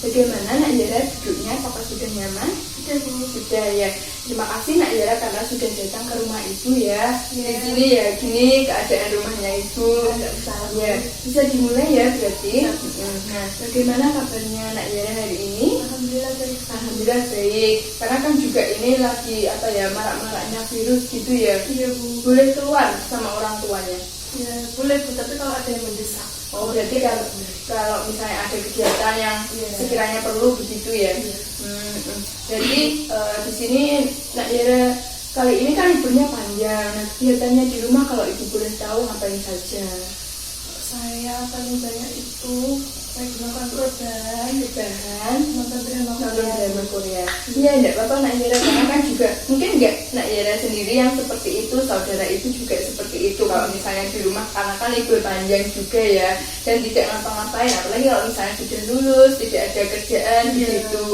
Bagaimana Nak Yara duduknya? Apakah sudah nyaman? Sudah, Bu. Sudah ya. Terima kasih Nak Yara karena sudah datang ke rumah Ibu ya. Di sini ya gini keadaan rumahnya Ibu. Enggak usah. Ya, bisa dimulai ya berarti. Nah, bagaimana kabarnya Nak Yara hari ini? Alhamdulillah baik. Alhamdulillah baik. Karena kan juga ini lagi marak-maraknya virus gitu ya. Iya, Bu. Boleh keluar sama orang tuanya. Ya, boleh, Bu, tapi kalau ada yang mendesak. Oh, berarti kalau misalnya ada kegiatan yang sekiranya perlu begitu ya. Jadi di sini Nak Yara kali ini kan liburnya panjang. Nah, kegiatannya di rumah kalau Ibu boleh tahu ngapain saja? Saya paling banyak itu lagi makan rebahan, nonton drama Korea. Iya, enggak apa-apa Nak Yara, karena kan juga mungkin enggak Nak Yara sendiri yang seperti itu, saudara itu juga seperti itu. Kalau misalnya di rumah karena kan libur panjang juga ya, dan tidak ngapa-ngapain, apalagi kalau misalnya sudah lulus, tidak ada kerjaan gitu.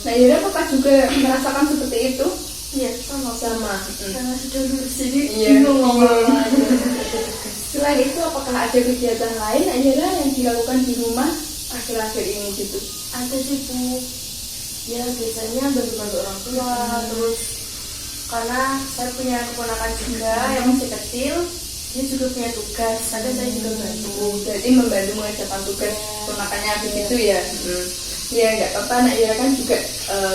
Nak Yara apakah juga merasakan seperti itu? Iya, sama. Karena sudah lulus jadi Bingung ngomong. Iya. Selain itu, apakah ada kegiatan lain Nak Yara yang dilakukan di rumah akhir-akhir ini gitu? Ada sih, Bu. Ya, biasanya bantu-bantu orang tua, terus karena saya punya keponakan juga yang masih kecil, dia juga punya tugas, kadang saya juga bantu. Jadi membantu mengerjakan tugas ponakannya begitu ya. Ya nggak apa-apa Nak Yara, kan juga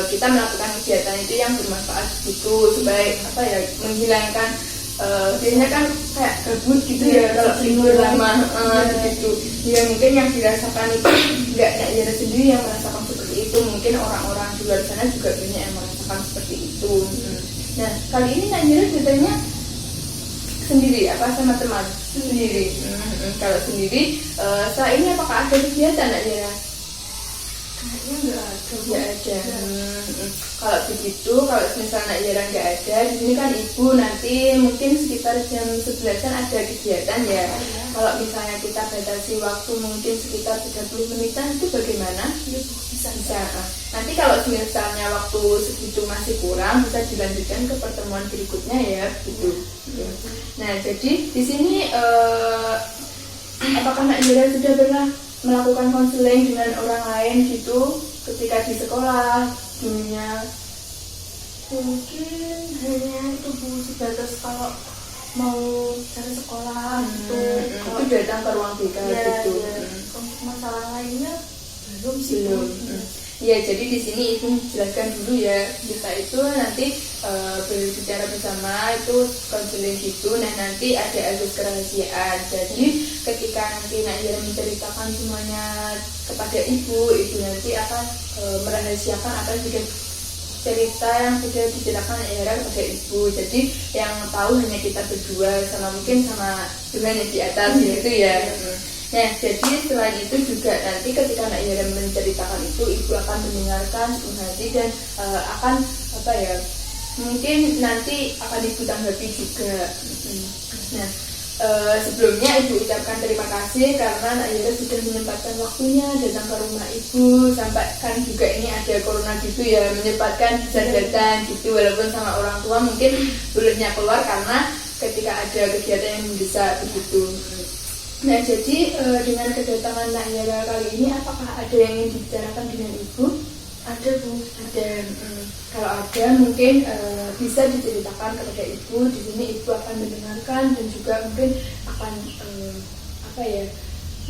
kita melakukan kegiatan itu yang bermanfaat gitu supaya menghilangkan biasanya kan kayak gabut gitu ya kalau libur lama gitu. Ya mungkin yang dirasakan itu nggak Nak Yara sendiri yang merasakan seperti itu, mungkin orang-orang di luar sana juga banyak yang merasakan seperti itu. Nah, kali ini Nak Yara datangnya sendiri apa sama teman? Sendiri. Kalau sendiri, setelah ini apakah ada kegiatan Nak Yara? Kayaknya nggak ada. Kalau begitu, kalau misalnya Nak Yara nggak ada, di sini kan Ibu nanti mungkin sekitar jam 11-an ada kegiatan ya. Kalau misalnya kita batasi waktu mungkin sekitar 30 menitan, itu bagaimana? Bisa. Nanti kalau misalnya waktu segitu masih kurang, bisa dilanjutkan ke pertemuan berikutnya ya, gitu. Nah, jadi di sini apakah Nak Yara sudah pernah melakukan konseling dengan orang lain gitu ketika di sekolah dunia? Mungkin hanya itu, Bu, sebatas kalau mau cari sekolah gitu. Itu datang ke ruang BK gitu. Untuk masalah lainnya belum sih, Bu. Ya, jadi di sini Ibu jelaskan dulu ya, kita itu nanti berbicara bersama itu konseling gitu. Nah, nanti ada asas kerahasiaan. Jadi ketika nanti Nak Yara menceritakan semuanya kepada Ibu nanti akan merahasiakan apa yang sudah cerita yang sudah diceritakan Nak Yara kepada Ibu. Jadi yang tahu hanya kita berdua sama mungkin sama Tuhan yang di atas gitu ya. Nah, jadi selain itu juga nanti ketika Nak Yara menceritakan itu, Ibu akan mendengarkan sepenuh hati dan akan mungkin nanti akan Ibu tanggapi juga. Nah, sebelumnya Ibu ucapkan terima kasih karena Nak Yara sudah menyempatkan waktunya datang ke rumah Ibu, sampai kan juga ini ada corona gitu ya, menyempatkan bisa datang gitu walaupun sama orang tua mungkin belumnya keluar karena ketika ada kegiatan yang mendesak begitu. Nah, jadi dengan kedatangan Nak Yara kali ini, apakah ada yang ingin dibicarakan dengan Ibu? Ada, Bu. Ada. Kalau ada mungkin bisa diceritakan kepada Ibu. Di sini Ibu akan mendengarkan dan juga mungkin akan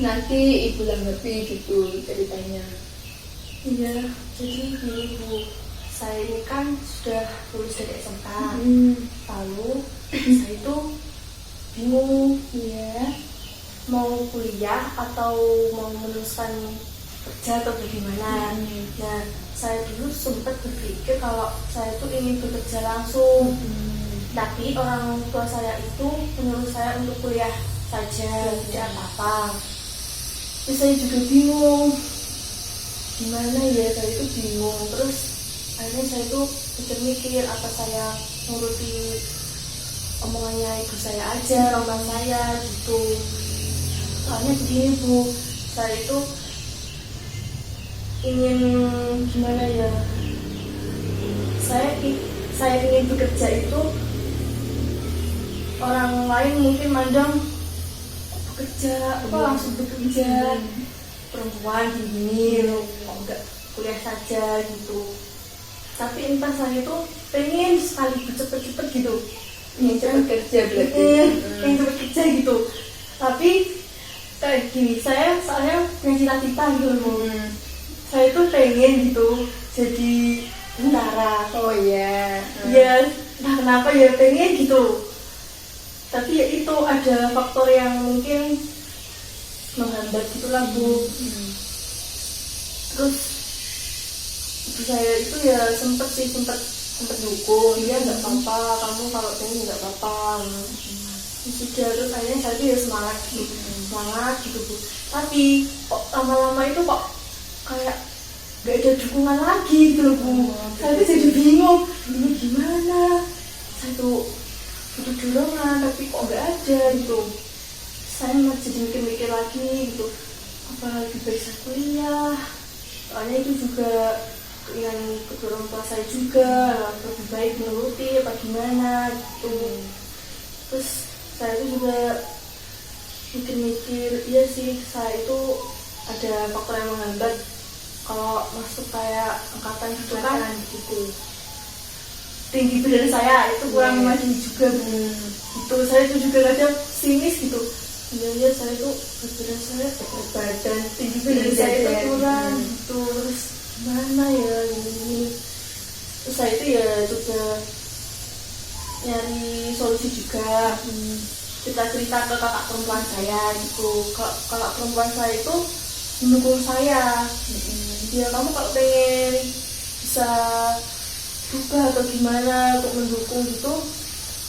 nanti Ibu tanggapi gitu ceritanya. Iya, jadi gini, Bu. Saya ini kan sudah lulus dari SMK. Lalu saya itu bingung mau kuliah atau mau meneruskan kerja atau bagaimana. Nah, saya dulu sempat berpikir kalau saya itu ingin bekerja langsung, tapi orang tua saya itu menyuruh saya untuk kuliah saja, tidak apa-apa. Terus saya juga bingung gimana ya, saya itu bingung. Terus akhirnya saya itu mikir apa saya nuruti omongannya ibu saya aja, orang saya gitu. Soalnya begini, Bu, saya itu ingin saya ingin bekerja itu orang lain mungkin mandang bekerja langsung bekerja perempuan gini kok nggak kuliah saja gitu. Tapi entah saya tuh pengen sekali cepet-cepet gitu, Yang cepat kerja berarti. pengen cepet kerja gitu. Tapi kayak gini, saya soalnya punya cita-cita gitu loh. Saya tuh pengen gitu jadi tentara. Oh iya. Ya entah kenapa ya pengen gitu. Tapi ya itu ada faktor yang mungkin menghambat gitulah Bu. Terus ibu saya itu ya sempet dukung, dia nggak apa-apa, kamu kalau pengen nggak apa-apa. Sudah, terus akhirnya saya tuh ya semangat gitu Bu. Tapi kok lama-lama itu kok kayak nggak ada dukungan lagi gitu loh Bu. Saya tuh jadi bingung, ini gimana? Saya tuh butuh dorongan tapi kok nggak ada gitu. Saya masih jadi mikir-mikir lagi gitu, apa lebih baik saya kuliah, soalnya itu juga yang kedua orang tua saya juga lebih baik menuruti apa gimana gitu. Terus saya itu juga mikir-mikir, iya sih saya itu ada faktor yang menghambat kalau masuk kayak angkatan gitu kan gitu. Tinggi badan saya itu kurang memadai juga gitu. Saya itu juga kadang sinis gitu, sebenarnya saya itu badan saya badan tinggi badan saya itu kurang gitu. Terus gimana ya ini. Terus saya itu ya coba nyari solusi juga. Kita cerita ke kakak perempuan saya gitu. Kakak perempuan saya itu mendukung saya. Ya kamu kalau pengen bisa berubah atau gimana untuk mendukung gitu,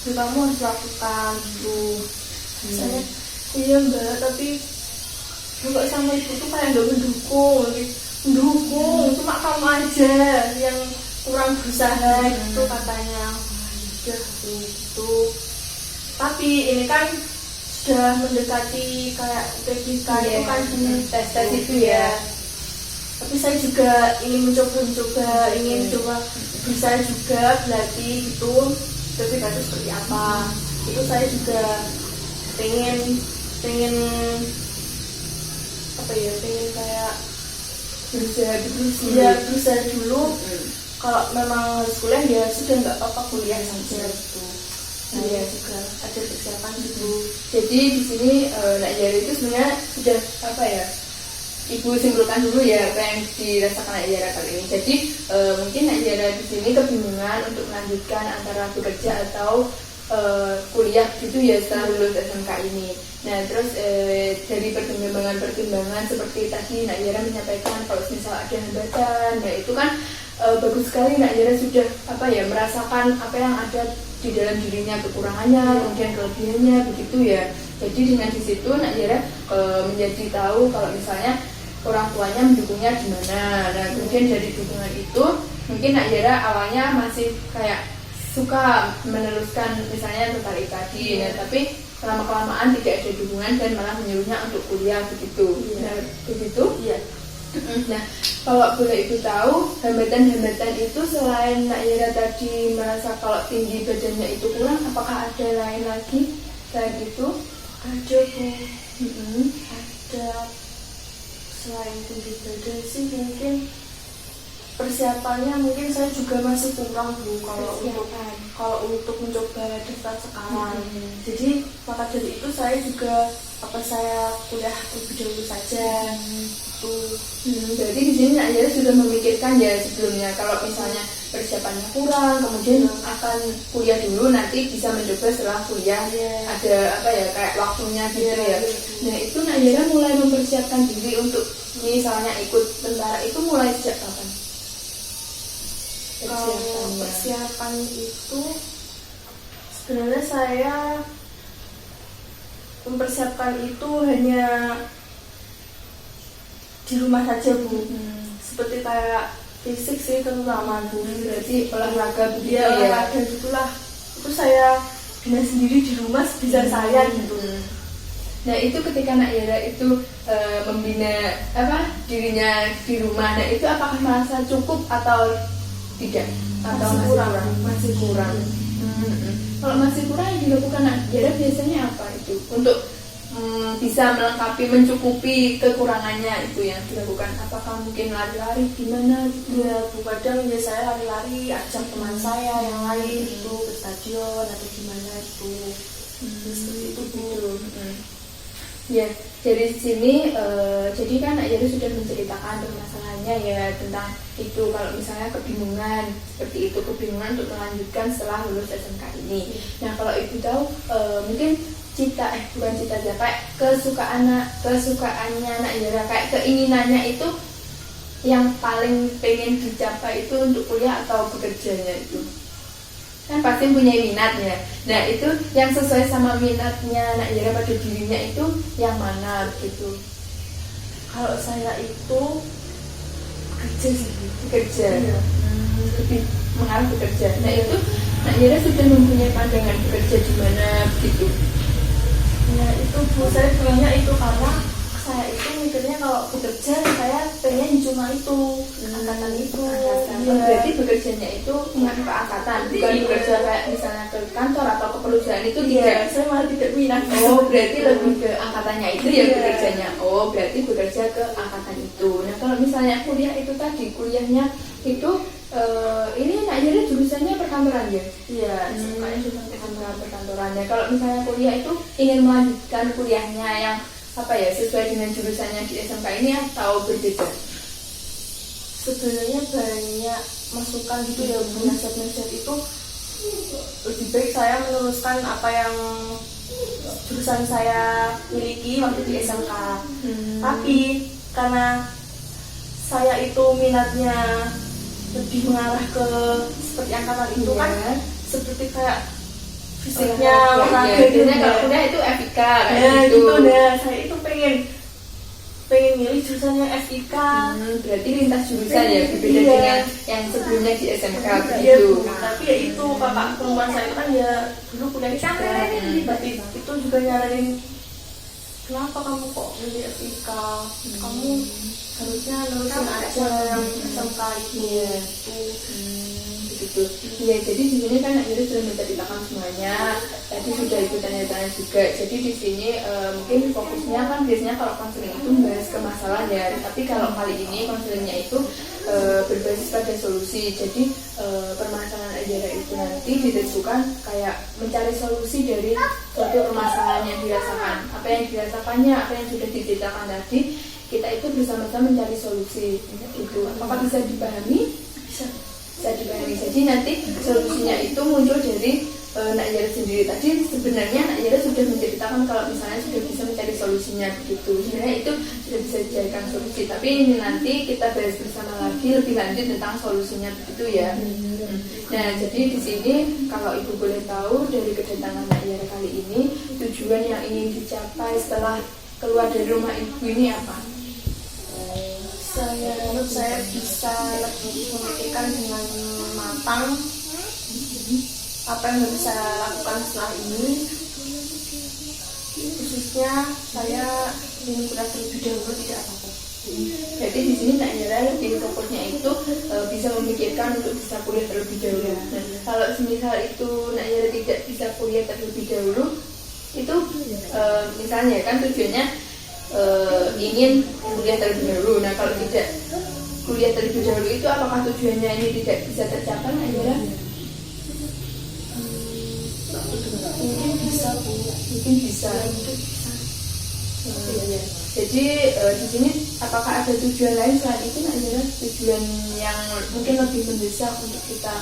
ya kamu harus lakukan gitu. Saya iya Mbak, tapi Mbak sama ibu tuh kayak nggak mendukung cuma kamu aja yang kurang berusaha gitu katanya. Udah gitu. Tapi ini kan sudah mendekati kayak UTBK itu kan tes itu ya. Tapi saya juga ingin mencoba ingin coba bisa juga berarti gitu UTBK itu seperti apa. Itu saya juga pengen apa ya, pengen kayak berusaha dulu. Kalau memang harus kuliah ya sudah nggak apa-apa kuliah saja gitu. Saya juga ada persiapan gitu. Jadi di sini Nak Yara itu sebenarnya sudah apa ya? Ibu simpulkan dulu ya apa yang dirasakan Nak Yara kali ini. Jadi mungkin Nak Yara di sini kebingungan untuk melanjutkan antara bekerja atau kuliah gitu ya setelah lulus SMK ini. Nah terus dari pertimbangan seperti tadi Nak Yara menyampaikan kalau misal ada hambatan, nah itu kan bagus sekali Nak Yara sudah apa ya merasakan apa yang ada di dalam dirinya, kekurangannya, kemudian kelebihannya begitu ya. Jadi dengan di situ Nak Yara menjadi tahu kalau misalnya orang tuanya mendukungnya di mana. Nah kemudian dari dukungan itu mungkin Nak Yara awalnya masih kayak suka meneruskan misalnya tertarik tadi, nah tapi lama-kelamaan tidak ada dukungan dan malah menyuruhnya untuk kuliah begitu. Nah begitu. Iya. Nah kalau boleh Ibu tahu hambatan-hambatan itu selain Nak Yara tadi merasa kalau tinggi badannya itu kurang, apakah ada lain lagi selain itu? Ada Bu. Ada. Selain tinggi badan sih mungkin persiapannya mungkin saya juga masih kurang Bu kalau untuk mencoba daftar sekarang. Jadi maka dari itu saya juga saya kuliah lebih dahulu saja itu. Berarti di sini Nak Yara sudah memikirkan ya sebelumnya kalau misalnya persiapannya kurang, kemudian akan kuliah dulu, nanti bisa mencoba setelah kuliah ada apa ya kayak waktunya gitu ya. Nah itu Nak Yara mulai mempersiapkan diri untuk misalnya ikut tentara itu mulai sejak kapan? Kalau persiapan itu sebenarnya saya mempersiapkan itu hanya di rumah saja Bu. Seperti kayak fisik sih terutama Bu. Berarti olahraga begitu ya. Olahraga gitulah. Itu saya bina sendiri di rumah sebisa saya gitu. Nah itu ketika Nak Yara itu membina apa dirinya di rumah, nah itu apakah merasa cukup atau tidak? Atau masih kurang? Kalau masih kurang yang dilakukan Nak Yara biasanya apa itu? Untuk bisa melengkapi, mencukupi kekurangannya itu yang dilakukan? Apakah mungkin lari-lari gimana gitu? Ya, Bu, kadang ya saya lari-lari, ajak teman saya yang lain itu ke stadion atau gimana itu. Seperti itu, Bu. Ya, dari sini jadi kan Nak Yara sudah menceritakan permasalahannya ya tentang itu, kalau misalnya kebingungan seperti itu, kebingungan untuk melanjutkan setelah lulus SMK ini. Nah, kalau Ibu tahu mungkin bukan cita aja, kayak kesukaannya Nak Yara, kayak keinginannya itu yang paling pengen dicapai itu untuk kuliah atau bekerjanya itu kan pasti punya minatnya. Nah, itu yang sesuai sama minatnya Nak Yara pada dirinya itu yang mana gitu? Kalau saya itu bekerja sih, bekerja. Lebih mengarah bekerja. Nah, itu Nak Yara sudah mempunyai pandangan bekerja di mana gitu? Nah, itu Bu, saya bilangnya itu karena saya itu mikirnya kalau bekerja saya pengen cuma itu angkatan itu. Ya. Berarti bekerjanya itu mengarah ke angkatan, bukan bekerja kayak misalnya ke kantor atau ke perusahaan itu tidak. Saya malah tidak minat. Oh, berarti lebih ke angkatannya itu ya bekerjanya. Oh, berarti bekerja ke angkatan itu. Nah, kalau misalnya kuliah itu tadi, kuliahnya itu ini Nak Yara jurusannya perkantoran ya? Iya, Sukanya jurusan perkantorannya. Kalau misalnya kuliah itu ingin melanjutkan kuliahnya yang sesuai dengan jurusannya di SMK ini atau berbeda? Sebenarnya banyak masukan gitu ya, Bu. Nasihat-nasihat itu lebih baik saya meneruskan apa yang jurusan saya miliki waktu di SMK. Tapi karena saya itu minatnya lebih mengarah ke seperti angkatan itu kan, seperti kayak fisiknya olahraga gitu. Kalau kuliah itu FIK kayak gitu. Saya itu pengen milih jurusannya FIK. Berarti lintas jurusan ya, berbeda dengan yang sebelumnya di SMK iya, begitu. Tapi ya itu kakak perempuan saya kan ya dulu kuliah di sana. Berarti itu juga nyaranin, kenapa kamu kok milih FIK? Kamu harusnya nerusin aja yang SMK itu. Begitu. Ya, jadi di sini kan Nak Yara sudah menceritakan semuanya. Tadi sudah ikut tanya-tanya juga. Jadi di sini mungkin fokusnya kan biasanya kalau konseling itu membahas ke masalah ya. Tapi kalau kali ini konselingnya itu berbasis pada solusi. Jadi permasalahan Nak Yara itu nanti ditentukan kayak mencari solusi dari suatu permasalahan yang dirasakan. Apa yang dirasakannya, apa yang sudah diceritakan tadi, kita itu bersama-sama mencari solusi. Itu apakah bisa dipahami? Bisa dipahami. Jadi nanti solusinya itu muncul dari Nak Yara sendiri. Tadi sebenarnya Nak Yara sudah menceritakan kalau misalnya sudah bisa mencari solusinya begitu. Sebenarnya itu sudah bisa dijadikan solusi. Tapi ini nanti kita bahas bersama lagi lebih lanjut tentang solusinya begitu ya. Nah, jadi di sini kalau Ibu boleh tahu dari kedatangan Nak Yara kali ini, tujuan yang ingin dicapai setelah keluar dari rumah Ibu ini apa? Menurut saya bisa lebih memikirkan dengan matang apa yang harus saya lakukan setelah ini. Khususnya saya ingin kuliah terlebih dahulu, tidak apa-apa. Berarti di sini Nak Yara lebih fokusnya itu bisa memikirkan untuk bisa kuliah terlebih dahulu. Nah, kalau semisal itu Nak Yara tidak bisa kuliah terlebih dahulu, itu misalnya kan tujuannya ingin kuliah terlebih dahulu. Nah, kalau tidak kuliah terlebih dahulu itu apakah tujuannya ini tidak bisa tercapai Nak Yara? Mungkin bisa, Bu. Mungkin bisa. Jadi di sini apakah ada tujuan lain selain itu Nak Yara? Tujuan yang mungkin lebih mendesak untuk kita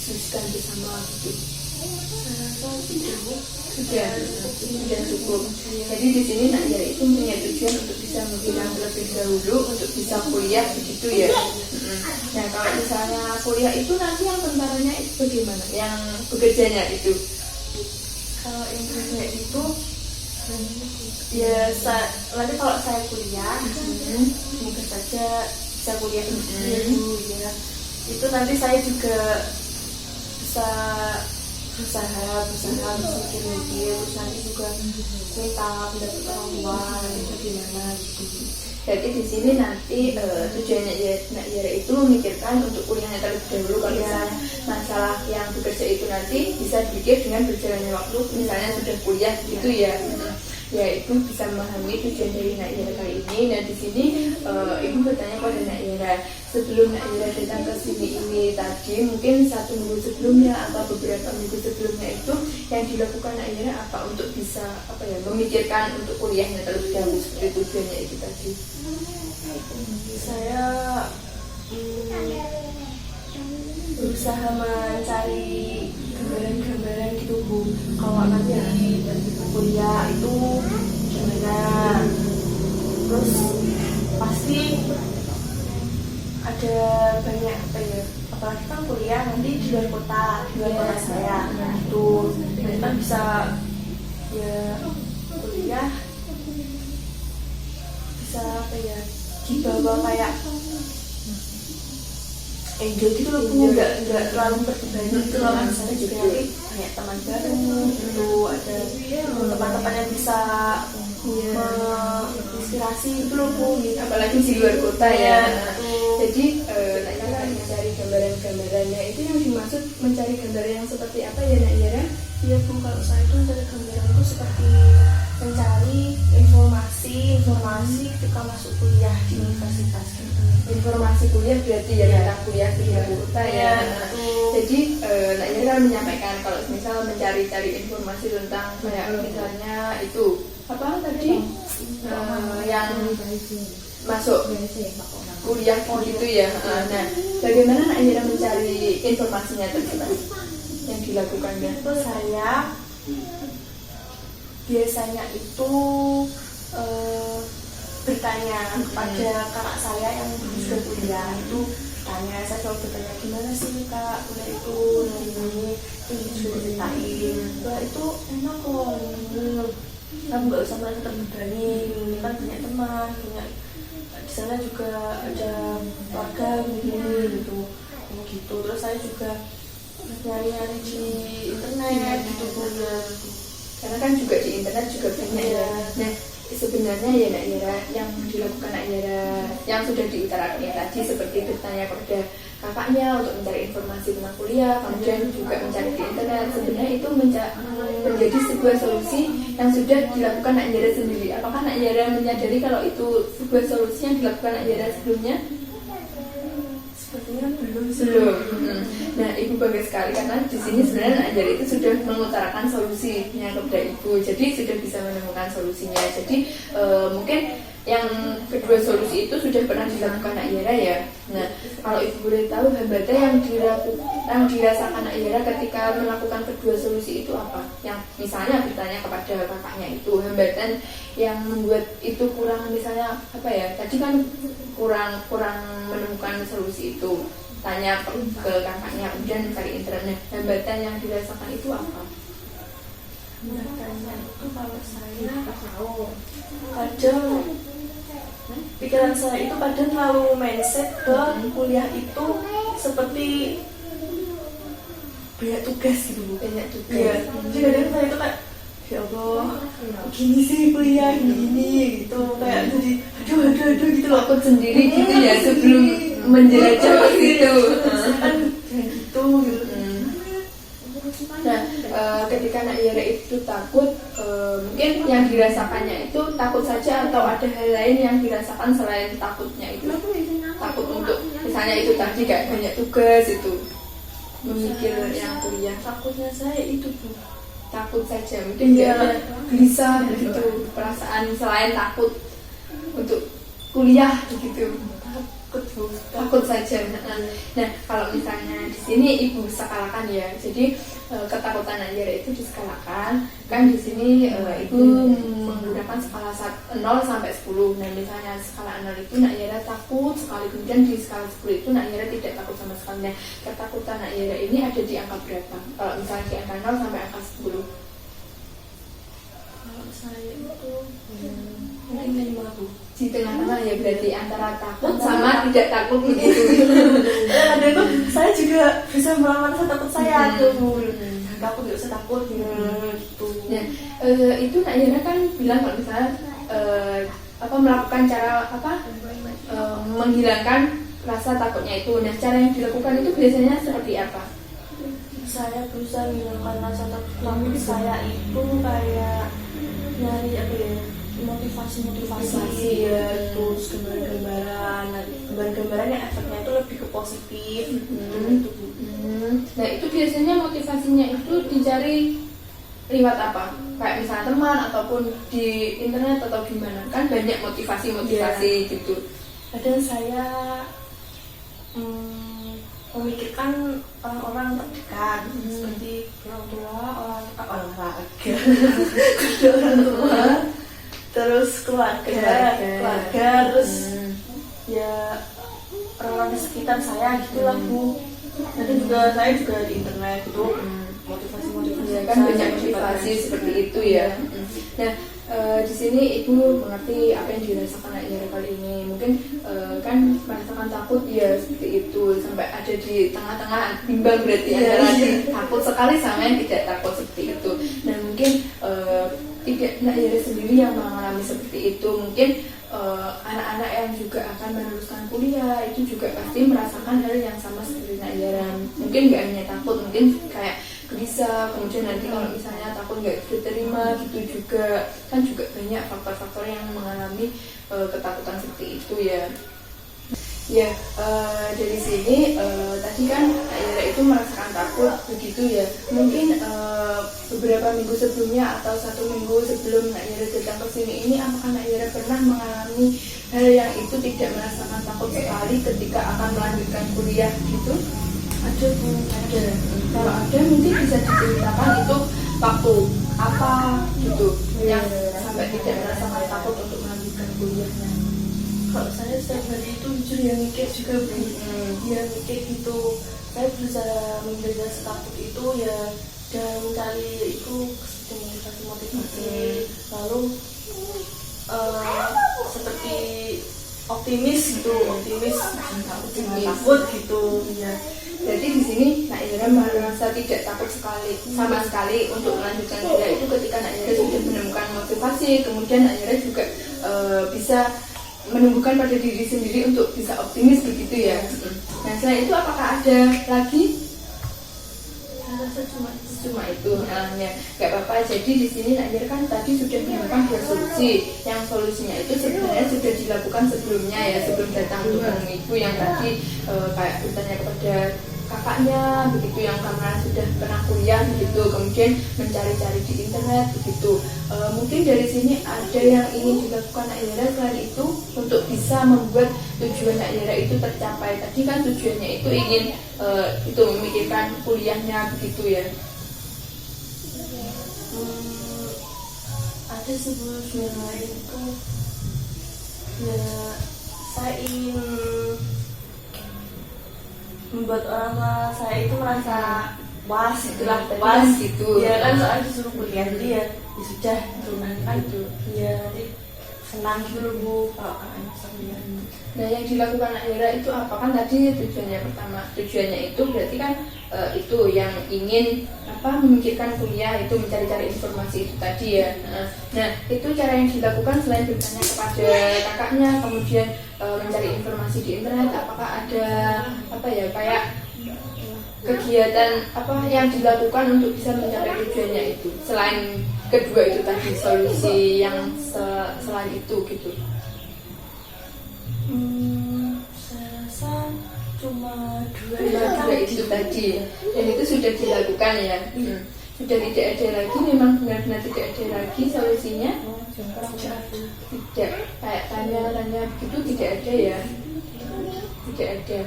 diskusikan bersama gitu? Sudah cukup. Jadi di sini Nak Yara itu punya tujuan untuk bisa menghilangkan terlebih dahulu untuk bisa kuliah begitu ya. Nah, kalau misalnya kuliah itu nanti yang tentaranya itu bagaimana? Yang bekerjanya itu? Kalau yang bekerja itu ya nanti kalau saya kuliah semoga saja bisa kuliah dulu ya. Itu nanti saya juga bisa berusaha mikir terus nanti juga minta pendapat orang tua bagaimana gitu. Jadi di sini nanti tujuannya Nak Yara itu memikirkan untuk kuliahnya terlebih dahulu. Kalau misalnya masalah yang bekerja itu nanti bisa dipikir dengan berjalannya waktu, misalnya sudah kuliah gitu ya. ya Ibu bisa memahami tujuan dari Nak Yera kali ini. Nah di sini Ibu bertanya pada Nak Yera, sebelum Nak Yera datang ke sini ini tadi, mungkin 1 minggu sebelumnya atau beberapa minggu sebelumnya itu yang dilakukan Nak Yera apa untuk bisa memikirkan untuk kuliahnya terlebih dahulu seperti tujuannya itu tadi? Saya berusaha mencari gambaran-gambaran gitu Bu, kalau nanti kuliah itu gimana, terus pasti ada banyak apalagi kan kuliah nanti di luar kota saya gitu, dan kan bisa ya kuliah bisa dibawa kayak enjoy gitu loh Bu, nggak terlalu berbebani gitu loh. Misalnya juga nanti kayak teman baru gitu, ada teman-teman yang bisa menginspirasi gitu loh Bu, apalagi di luar kota ya. Jadi Nak Yera mencari gambaran-gambarannya itu yang dimaksud mencari gambaran yang seperti apa ya Nak Yera? Iya Bu, kalau saya itu mencari gambaran itu seperti mencari informasi ketika masuk kuliah di universitas gitu. Informasi kuliah berarti ya tentang kuliah di luar kota ya. Jadi Nak Yera menyampaikan kalau misal mencari-cari informasi tentang kayak misalnya itu apa tadi yang masuk kuliah gitu ya. Nah, bagaimana Nak Yera mencari informasinya tersebut yang dilakukannya? Saya biasanya itu bertanya kepada kakak saya yang sudah kuliah itu, saya selalu bertanya gimana sih Kak kuliah itu ini sudah ceritain, wah itu enak kok, kamu nggak usah merasa terbebani, ini kan banyak teman, banyak di sana juga ada keluarga gitu. Terus saya juga nyari-nyari di internet gitu Bu, karena kan juga di internet juga banyak ya. Nah sebenarnya ya Nak Yera, yang dilakukan Nak Yera yang sudah diutarakan tadi seperti bertanya kepada kakaknya untuk mencari informasi tentang kuliah, kemudian juga mencari di internet, sebenarnya itu menjadi sebuah solusi yang sudah dilakukan Nak Yera sendiri. Apakah Nak Yera menyadari kalau itu sebuah solusi yang dilakukan Nak Yera sebelumnya? Sepertinya belum. Nah, Ibu bangga sekali karena di sini sebenarnya Nak Yera itu sudah mengutarakan solusinya kepada Ibu. Jadi sudah bisa menemukan solusinya. Jadi mungkin yang kedua solusi itu sudah pernah dilakukan Nak Yera ya. Nah, kalau Ibu boleh tahu hambatan yang dirasakan Nak Yera ketika melakukan kedua solusi itu apa? Yang misalnya bertanya kepada kakaknya itu, hambatan yang membuat itu kurang misalnya apa ya? Tadi kan kurang menemukan solusi itu. Tanya ke kakaknya, kemudian mencari internet. Hambatan yang dirasakan itu apa? Hambatannya itu kalau saya kadang pikiran saya itu kadang terlalu mindset ke kuliah itu seperti banyak tugas gitu Bu. Banyak tugas. Iya. Jadi kadang saya itu kayak ya Allah, gini sih kuliah gini gitu, kayak jadi aduh gitu loh, takut sendiri gitu ya sebelum menjelajah itu. Kan gitu. Nah, ketika Nak Yera itu takut, mungkin yang dirasakannya itu takut saja atau ada hal lain yang dirasakan selain takutnya itu? Takut untuk misalnya itu tadi kayak banyak tugas itu, memikir yang kuliah. Takutnya saya itu Bu, takut saja, mungkin dia gelisah begitu, perasaan selain takut untuk kuliah begitu. Takut saja. Nah, kalau misalnya di sini Ibu skalakan ya, jadi ketakutan Nak Yera itu diskalakan. Kan di sini Ibu menggunakan skala 0 sampai 10. Nah, misalnya skala 0 itu Nak Yera takut sekali, kemudian di skala 10 itu Nak Yera tidak takut sama sekali. Nah, ketakutan Nak Yera ini ada di angka berapa? Kalau misalnya di angka 0 sampai angka 10. kalau saya itu mungkin 5 Bu. Di tengah-tengah ya, berarti antara takut sama tidak takut begitu. Dan ada itu saya juga bisa melawan rasa takut saya tuh. Takut nggak usah takut gitu. Nah, itu Nak Yera kan bilang kalau misalnya melakukan cara menghilangkan rasa takutnya itu. Nah, cara yang dilakukan itu biasanya seperti apa? Saya berusaha menghilangkan rasa takut saya itu kayak nyari motivasi ya, terus gambar-gambaran. Nah, gambar-gambaran yang efeknya itu lebih ke positif. Gitu. Nah itu biasanya motivasinya itu dicari lewat apa? Kayak misalnya teman ataupun di internet atau gimana? Kan banyak motivasi gitu. Kadang saya memikirkan orang-orang terdekat seperti orang tua, olahraga, orang tua, terus keluarga, terus ya orang-orang di sekitar saya gitulah Bu. Nanti juga saya juga di internet itu motivasi ya, kan banyak motivasi seperti itu ya. Nah di sini ibu mengerti apa yang dirasakan Yara kali ini. Mungkin kan merasakan takut ya seperti itu, sampai ada di tengah-tengah bimbang berarti antara takut sekali sama yang tidak takut seperti itu. Dan mungkin tidak Yara sendiri yang mengalami seperti itu. Mungkin anak-anak yang juga akan meneruskan kuliah itu juga pasti merasakan hal yang sama seperti Yara. Mungkin nggak hanya takut, mungkin kayak gelisah, kemudian nanti kalau misalnya takut nggak diterima gitu juga, kan juga banyak faktor-faktor yang mengalami ketakutan seperti itu ya. Ya dari sini tadi kan Yara itu merasakan takut begitu ya. Mungkin beberapa minggu sebelumnya atau 1 minggu sebelum Yara datang ke sini ini, apakah Yara pernah mengalami hal yang itu tidak merasakan takut sekali ketika akan melanjutkan kuliah gitu? Ada Bu, ada. Kalau ada mungkin bisa diceritakan itu waktu apa gitu yang sampai tidak merasakan takut untuk melanjutkan kuliahnya. Kalau saya setiap hari itu jujur ya mikir juga Bu, ya mikir gitu. Saya berusaha menjaga rasa takut itu ya, dan mencari itu motivasi. Lalu seperti optimis gitu, takut gitu ya. Jadi di sini Yara merasa tidak takut sama sekali untuk melanjutkan kuliah itu ketika Yara sudah menemukan motivasi, kemudian Yara juga bisa menumbuhkan pada diri sendiri untuk bisa optimis begitu ya. Nah selain itu apakah ada lagi? Saya rasa Cuma itu ya nggak apa-apa. Jadi di sini Yara kan tadi sudah menemukan 2 solusi. Yang solusinya itu sebenarnya sudah dilakukan sebelumnya ya, sebelum datang untuk menemui ibu yang tadi kayak bertanya kepada kakaknya begitu yang karena sudah pernah kuliah begitu, kemudian mencari-cari di internet begitu. Mungkin dari sini ada yang ingin dilakukan Yara selain itu untuk bisa membuat tujuan Yara itu tercapai. Tadi kan tujuannya itu ingin itu memikirkan kuliahnya begitu ya. Ada sebelum lain itu ya, saya ingin membuat orang tua saya itu merasa puas gitu ya kan, soalnya disuruh kuliah jadi ya sudah tunang kan itu ya, nanti senang gitu loh Bu kalau kakaknya bisa kuliah. Nah yang dilakukan Yara itu apa? Kan tadi tujuannya pertama, tujuannya itu berarti kan itu yang ingin memikirkan kuliah, itu mencari-cari informasi itu tadi ya. Nah itu cara yang dilakukan selain bertanya kepada kakaknya, kemudian mencari informasi di internet, apakah ada kayak kegiatan yang dilakukan untuk bisa mencapai tujuannya itu selain kedua itu tadi, solusi yang selain itu gitu? Saya rasa cuma dua itu tadi, dan itu sudah dilakukan ya. Sudah tidak ada lagi, memang benar-benar tidak ada lagi solusinya. Tidak kayak tanya-tanya begitu, tidak ada ya, tidak ada.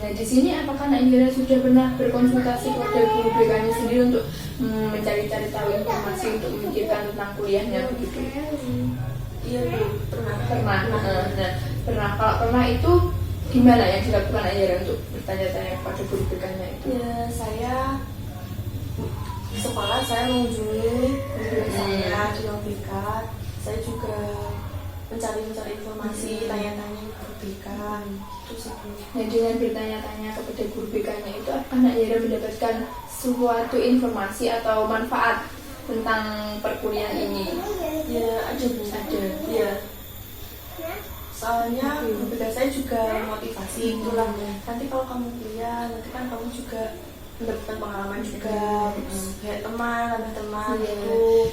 Nah di sini apakah Yara sudah pernah berkonsultasi kepada guru BK-nya sendiri untuk mencari-cari tahu informasi untuk memikirkan tentang kuliahnya begitu? Iya pernah. Nah kalau pernah itu gimana yang dilakukan Yara untuk bertanya-tanya kepada guru BK-nya itu? Ya saya di sekolah saya mengunjungi guru saya di ruang BK. Saya juga mencari informasi, tanya-tanya ke BK itu sebelum. Nah dengan bertanya-tanya kepada guru BK-nya itu, apakah Yara mendapatkan suatu informasi atau manfaat tentang perkuliahan ini? Ya ada Bu, ada. Ya. Soalnya guru BK saya juga motivasi itulah. Nanti kalau kamu kuliah, nanti kan kamu juga mendapatkan pengalaman juga, kayak teman, ada teman itu.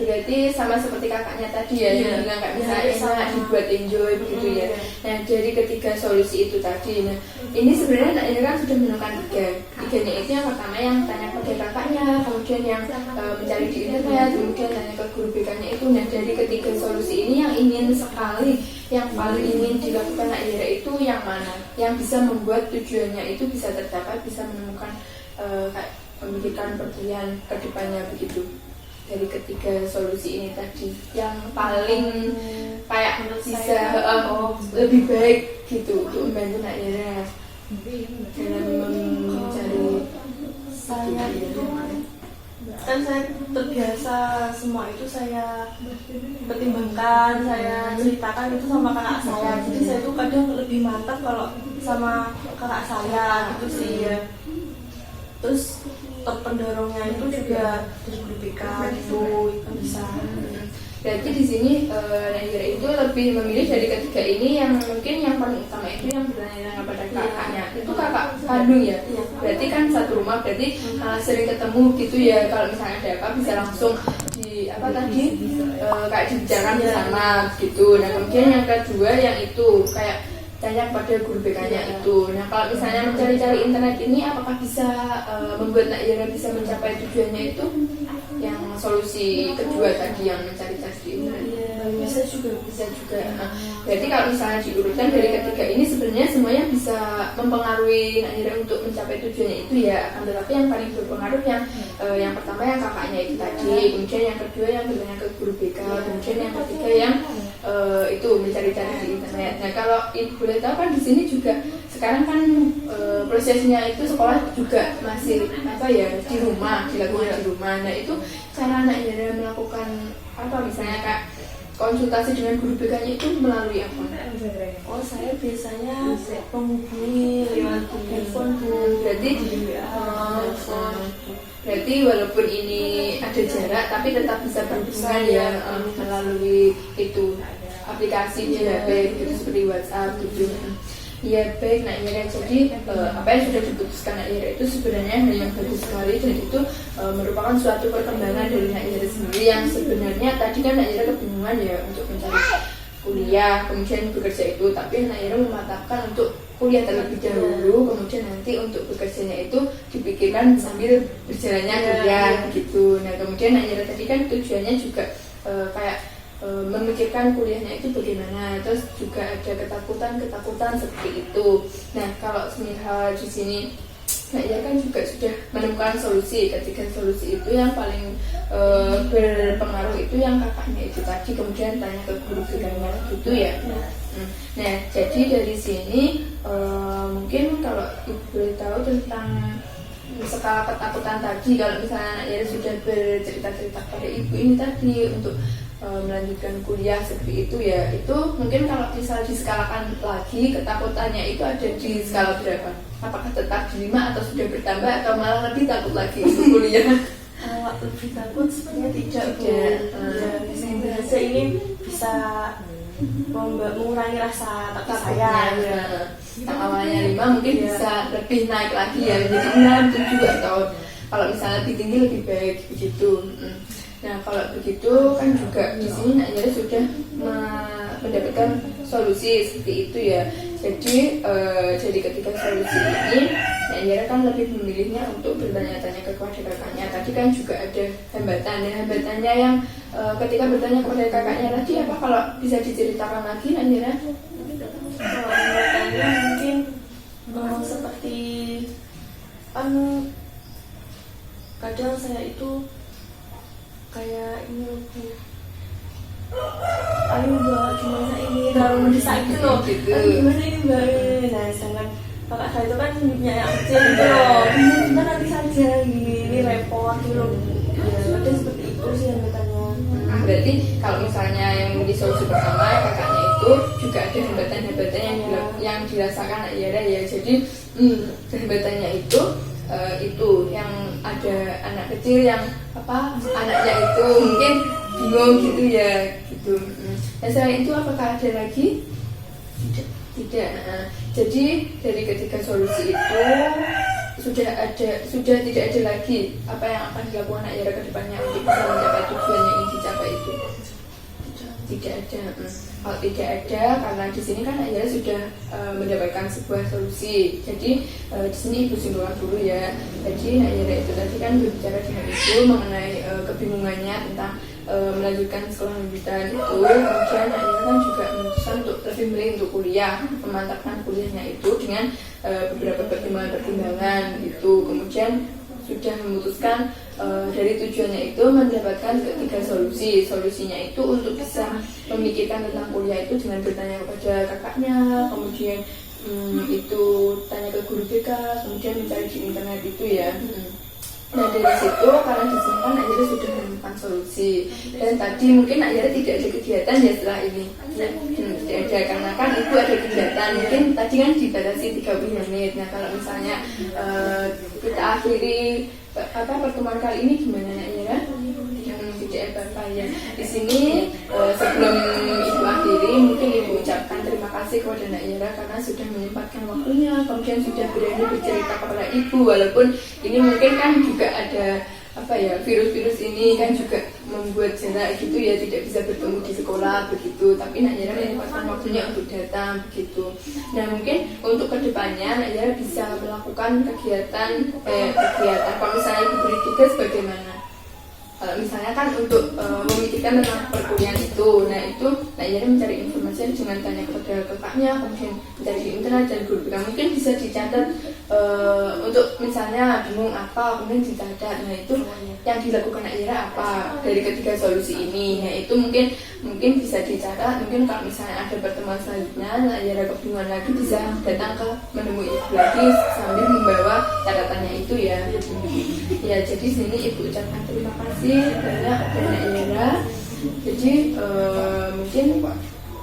Berarti sama seperti kakaknya tadi ya, yang bilang nggak bisa enak dibuat enjoy begitu ya. Nah dari ketiga solusi itu tadi, nah ini sebenarnya Nak Ira kan sudah menemukan tiganya itu. Yang pertama yang tanya pada kakaknya, kemudian yang mencari di internet, kemudian tanya ke guru BK-nya itu. Nah dari ketiga solusi ini yang ingin sekali, yang paling ingin dilakukan Nak Ira itu yang mana? Yang bisa membuat tujuannya itu bisa tercapai, bisa menemukan memikirkan perkuliahan ke depannya begitu. Dari ketiga solusi ini tadi yang paling kayak bisa lebih baik gitu untuk membantu Nak Ira dalam mencari. Saya itu kan saya terbiasa semua itu saya pertimbangkan, saya ceritakan itu sama kakak saya. Jadi saya itu kadang lebih mantap kalau sama kakak saya gitu sih ya. Terus pendorongnya itu juga dari guru BK gitu, itu bisa. Berarti di sini Nak Ira itu lebih memilih dari ketiga ini yang mungkin yang paling utama itu yang bertanya kepada kakaknya. Itu kakak kandung ya? Berarti kan satu rumah, berarti sering ketemu gitu ya. Kalau misalnya ada apa bisa langsung di apa tadi kayak dibicarakan bersama gitu. Nah kemudian yang kedua yang itu kayak tanya pada guru BK-nya itu. Nah kalau misalnya mencari-cari internet ini apakah bisa membuat Nak Ira bisa mencapai tujuannya itu? Yang solusi kedua tadi yang mencari-cari di internet. Bisa juga. Nah, berarti kalau misalnya diurutkan dari ketiga ini sebenarnya semuanya bisa mempengaruhi Nak Ira untuk mencapai tujuannya itu ya. Akan tetapi yang paling berpengaruh yang pertama yang kakaknya itu tadi, kemudian yang kedua yang bertanya ke guru BK, kemudian yang ketiga yang itu mencari-cari di internet. Nah kalau ibu boleh tahu kan di sini juga sekarang kan prosesnya itu sekolah juga masih apa ya di rumah, dilakukan di rumah. Nah itu cara Nak Ira melakukan apa misalnya kak konsultasi dengan guru BK-nya itu melalui apa? Oh saya biasanya menghubungi lewat telepon Bu. Berarti walaupun ini ada jarak tapi tetap bisa berhubungan ya melalui itu aplikasi di HP gitu seperti WhatsApp gitu. Ya baik Nak Ira, jadi apa yang sudah diputuskan Nak Ira itu sebenarnya hal yang bagus sekali dan itu merupakan suatu perkembangan dari Nak Ira sendiri yang sebenarnya tadi kan Nak Ira kebingungan ya untuk mencari kuliah kemudian bekerja itu, tapi Nak Ira mematapkan untuk kuliah terlebih dahulu kemudian nanti untuk bekerjanya itu dipikirkan sambil berjalannya kuliah gitu. Nah kemudian Nak Ira tadi kan tujuannya juga kayak memikirkan kuliahnya itu bagaimana, terus juga ada ketakutan seperti itu. Nah kalau semisal di sini Nak Ira kan juga sudah menemukan solusi. Ketiga solusi itu yang paling berpengaruh itu yang kakaknya itu tadi, kemudian tanya ke guru BK-nya gitu ya. Nah jadi dari sini mungkin kalau ibu boleh tahu tentang skala ketakutan tadi, kalau misalnya Nak Ira sudah bercerita-cerita pada ibu ini tadi untuk melanjutkan kuliah seperti itu ya, itu mungkin kalau bisa diskalakan lagi ketakutannya itu ada di skala berapa? Apakah tetap di 5 atau sudah bertambah atau malah lebih takut lagi untuk kuliah? Lebih takut sebenarnya tidak Bu. Bahasa ini bisa mengurangi rasa takut saya ya. Yang awalnya 5 mungkin bisa lebih naik lagi ya, jadi 6, 7 atau kalau misalnya lebih tinggi lebih baik begitu. Nah kalau begitu kan juga di sini Nak Ira sudah mendapatkan solusi seperti itu ya. Jadi jadi ketika solusi ini Nak Ira kan lebih memilihnya untuk bertanya-tanya kepada kakaknya. Tadi kan juga ada hambatannya yang ketika bertanya kepada kakaknya tadi apa, kalau bisa diceritakan lagi Nak Ira? Kalau hambatannya mungkin seperti kan kadang saya itu kayak ini loh Bu, ayo Mbak gimana ini terlalu mendesak gitu loh, gimana ini Mbak. Nah sedangkan kakak saya itu kan hidupnya yang kecil gitu loh, kita nanti saja ini repot gitu loh. Ya ada seperti itu sih yang katanya. Berarti kalau misalnya yang di solusi pertama kakaknya itu juga ada hambatan-hambatan yang dirasakan Nak Ira ya. Jadi hambatannya itu yang ada anak kecil yang apa anaknya itu mungkin bingung gitu ya gitu. Dan selain itu apakah ada lagi? Tidak. Jadi dari ketiga solusi itu sudah tidak ada lagi apa yang akan dilakukan Nak Yara ke depannya untuk bisa mencapai tujuan yang ingin dicapai itu. Tidak ada. Kalau tidak ada, karena di sini kan Nak Yara sudah mendapatkan sebuah solusi. Jadi di sini Ibu simpulkan dulu ya. Jadi Nak Yara itu tadi kan berbicara dengan Ibu mengenai kebingungannya tentang melanjutkan sekolah lanjutan itu. Kemudian Nak Yara kan juga memutuskan untuk lebih memilih untuk kuliah, memantapkan kuliahnya itu dengan beberapa pertimbangan itu. Kemudian sudah memutuskan dari tujuannya itu mendapatkan ketiga solusi. Solusinya itu untuk bisa memikirkan tentang kuliah itu dengan bertanya kepada kakaknya, kemudian itu tanya ke guru BK, kemudian mencari di internet itu ya. Nah dari situ, karena di sini kan Nak Yara sudah menemukan solusi. Dan tadi mungkin Nak Yara tidak ada kegiatan ya setelah ini. Tidak ada, karena kan Ibu ada kegiatan. Mungkin tadi kan dibatasi 30 menit. Nah kalau misalnya kita akhiri pertemuan kali ini gimana Nak Yara? Tidak apa-apa ya. Di sini sebelum Ibu akhiri, mungkin Ibu ucapkan terima kasih kepada Nak Yara karena sudah menyempatkan waktunya, kemudian sudah berani bercerita kepada Ibu, walaupun ini mungkin kan juga ada virus-virus ini kan juga membuat jarak gitu ya, tidak bisa bertemu di sekolah begitu, tapi Nak Yara menyempatkan waktunya untuk datang begitu. Nah mungkin untuk kedepannya Nak Yara bisa melakukan kegiatan kalau misalnya Ibu beri tugas bagaimana? Misalnya kan untuk memikirkan tentang perkuliahan itu, nah itu Nak Yara mencari informasi dengan tanya kepada kakaknya, kemudian mencari di internet dan guru BK. Mungkin bisa dicatat untuk misalnya bingung apa, kemudian dicatat. Nah itu yang dilakukan Nak Yara apa dari ketiga solusi ini. Nah itu mungkin bisa dicatat. Mungkin kalau misalnya ada pertemuan selanjutnya Nak Yara kebingungan lagi, bisa datang ke menemui Ibu lagi sambil membawa catatannya itu ya. Ya jadi sini Ibu ucapkan terima kasih banyak kepada Nak Yara. Jadi mungkin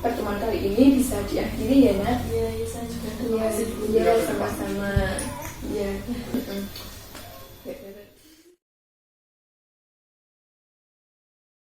pertemuan kali ini bisa diakhiri ya Nak. Ya, saya juga terima kasih. Ya sama-sama. Ya.